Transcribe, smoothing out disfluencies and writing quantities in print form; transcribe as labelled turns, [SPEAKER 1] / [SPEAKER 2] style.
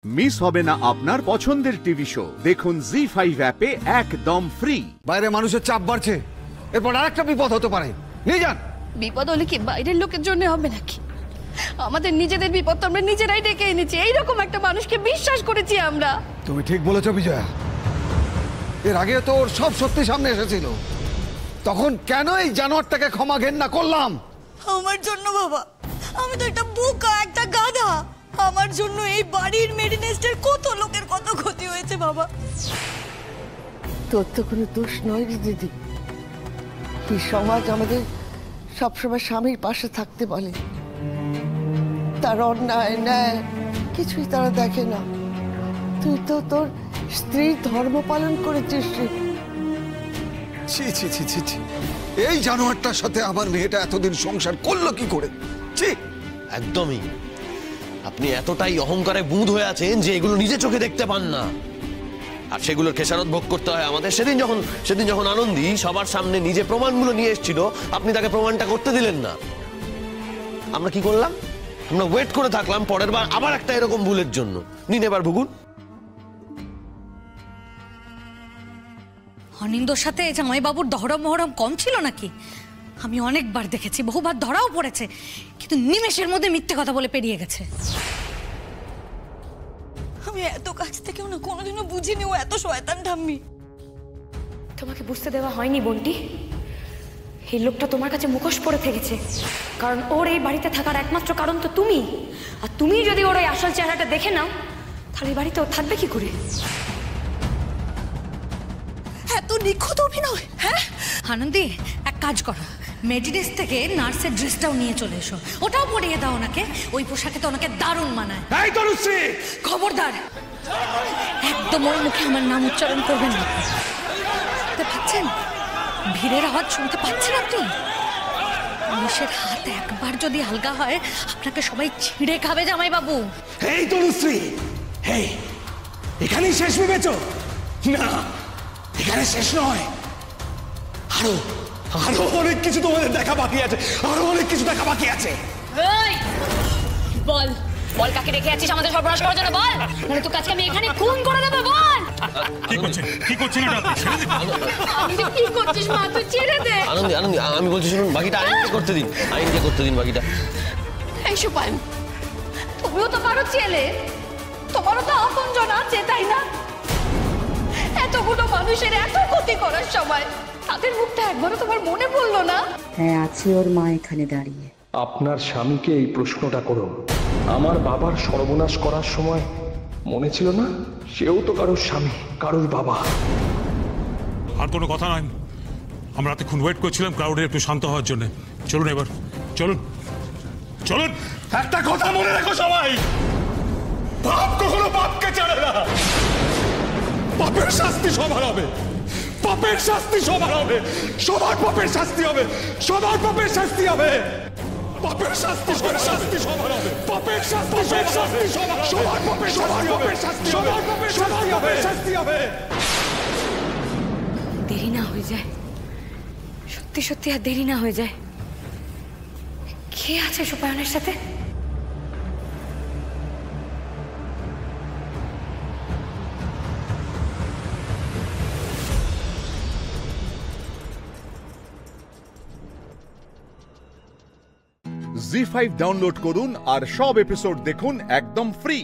[SPEAKER 1] Miss হবে না আপনার পছন্দের টিভি শো। দেখুন জি5 অ্যাপে একদম ফ্রি।
[SPEAKER 2] বাইরে মানুষের চাপ বাড়ছে, এরপর আরেকটা বিপদ হতে পারে। নিয়ে যান।
[SPEAKER 3] বিপদ হলে কি বাইরের লোকের জন্য হবে নাকি? আমাদের নিজেদের বিপদ তো আমরা নিজেরাই ডেকে এনেছি। এইরকম একটা মানুষকে বিশ্বাস করেছি আমরা।
[SPEAKER 2] তুমি ঠিক বলেছো বিজয়া। এর আগে তো ওর সব সত্যি সামনে এসেছিল, তখন কেন এই জানোয়ারটাকে ক্ষমা ঘেন্না করলাম?
[SPEAKER 4] আমার জন্য বাবা, আমি তো একটা বোকা, একটা গাধা। আমার জন্য এই বাড়ির মেরিনেস্টের কত লোকের কত ক্ষতি হয়েছে বাবা।
[SPEAKER 5] তোর তো কোনো দোষ নয় রে দিদি। এই সমাজ আমাদের সবসময় স্বামীর পাশে থাকতে বলে, তার অন্যায় ন্যায় কিছুই তারা দেখে না। তুই তো তোর স্ত্রীর ধর্ম পালন করেছিস।
[SPEAKER 2] ছি ছি ছি ছি ছি, এই জানোয়ারটার সাথে আমার মেয়েটা এতদিন সংসার করলো কি করে? ছি।
[SPEAKER 6] একদমই। আপনি এতটাই অহংকারে বুঁদ হয়ে আছেন যে এগুলো নিজে চোখে দেখতে পান না, আর সেগুলোর খেসারত ভোগ করতে হয় আমাদের। সেদিন যখন আনন্দী সবার সামনে নিজে প্রমাণগুলো নিয়ে এসেছিল, আপনি তাকে প্রমাণটা করতে দিলেন না। আমরা কি করলাম? আমরা ওয়েট করে থাকলাম পরের বার আবার একটা এরকম ভুলের জন্য। নিন এবার ভুগুন।
[SPEAKER 7] অনিন্দর সাথে জামাইবাবুর দহরম মহরম কম ছিল নাকি? আমি অনেকবার দেখেছি, বহুবার ধরাও পড়েছে, কিন্তু নিমেষের মধ্যে মিথ্যে কথা বলে পেরিয়ে গেছে।
[SPEAKER 4] আমি এত কাছ থেকেও না কোনোদিনও বুঝিনি ও এত শয়তান ঠাম্মি।
[SPEAKER 8] তোমাকে বুঝতে দেওয়া হয়নি বন্টি। এই লোকটা তোমার কাছে মুখোশ পরে থেকেছে, কারণ ওর এই বাড়িতে থাকার একমাত্র কারণ তো তুমি। আর তুমি যদি ওর ওই আসল চেহারাটা দেখে নাও, তাহলে এই বাড়িতে ও থাকবে কি করে?
[SPEAKER 4] এত নিখুঁত অভিনয়। হ্যাঁ
[SPEAKER 7] আনন্দী, এক কাজ করো, মেডিডেস থেকে নার্সের ড্রেসটাও নিয়ে চলে এসো, ওটাও পরিয়ে দাও ওনাকে। ওই পোশাকে তো ওনাকে দারুণ মানায়। খবরদার, একদম ওর মুখে আমার নাম উচ্চারণ করবেন না। শুনতে পাচ্ছেন? ভিড়ের আওয়াজ শুনতে পাচ্ছেন আপনি? পুলিশের হাত একবার যদি হালকা হয়, আপনাকে সবাই ছিঁড়ে খাবে জামাইবাবু।
[SPEAKER 9] এই তনুশ্রী, এই এখানেই শেষ ভেবেছো? না, এখানে শেষ নয়। আরো আরো অনেক কিছু তোমাদের দেখা বাকি আছে, আরো অনেক কিছু দেখা বাকি আছে।
[SPEAKER 8] বল বল, কাকে রেখে আছিস আমাদের সর্বনাশ করার জন্য? বল, মানে তোর কাছে আমি এখানে খুন করে দেবো। বল
[SPEAKER 9] কি করছেন এটা?
[SPEAKER 3] কি করছিস মা? তুই ছেড়ে দে।
[SPEAKER 6] আনন্দী, আমি বলছি শুনুন, বাকিটা আইনকে করতে দিন বাকিটা।
[SPEAKER 3] এই সুপান, তুমিও তো কারো ছেলে, তোমারও তো আপনজন আছে, তাই না? এতগুলো মানুষের এত ক্ষতি করার সময় তাদের মুখটা একবারও তোমার মনে পড়লো না?
[SPEAKER 10] হ্যাঁ, আছে ওর মা এখানে দাঁড়িয়ে।
[SPEAKER 11] আপনার স্বামীকে এই প্রশ্নটা করুন। আমার বাবার সর্বনাশ করার সময় মনে ছিল না সেও তো কারোর স্বামী, কারোর বাবা।
[SPEAKER 9] আর কোনো কথা নয়, আমরা এতক্ষণ ওয়েট করছিলাম ক্রাউডের একটু শান্ত হওয়ার জন্য। চলুন এবার, চলুন। একটা কথা মনে রাখো সবাই, পাপ কখনো পাপকে ছাড়ে না। পাপের শাস্তি সবার হবে, পাপের শাস্তি সবার হবে, সবার পাপের শাস্তি হবে, সবার পাপের শাস্তি হবে। পাপের শাস্তি সবার হবে, পাপের শাস্তি সবার পাপের শাস্তি হবে।
[SPEAKER 8] দেরি না হয়ে যায়, সত্যি সত্যি আর দেরি না হয়ে যায়। কে আছে সুপায়নের সাথে?
[SPEAKER 1] জি5 ডাউনলোড করুন আর সব এপিসোড দেখুন একদম ফ্রি।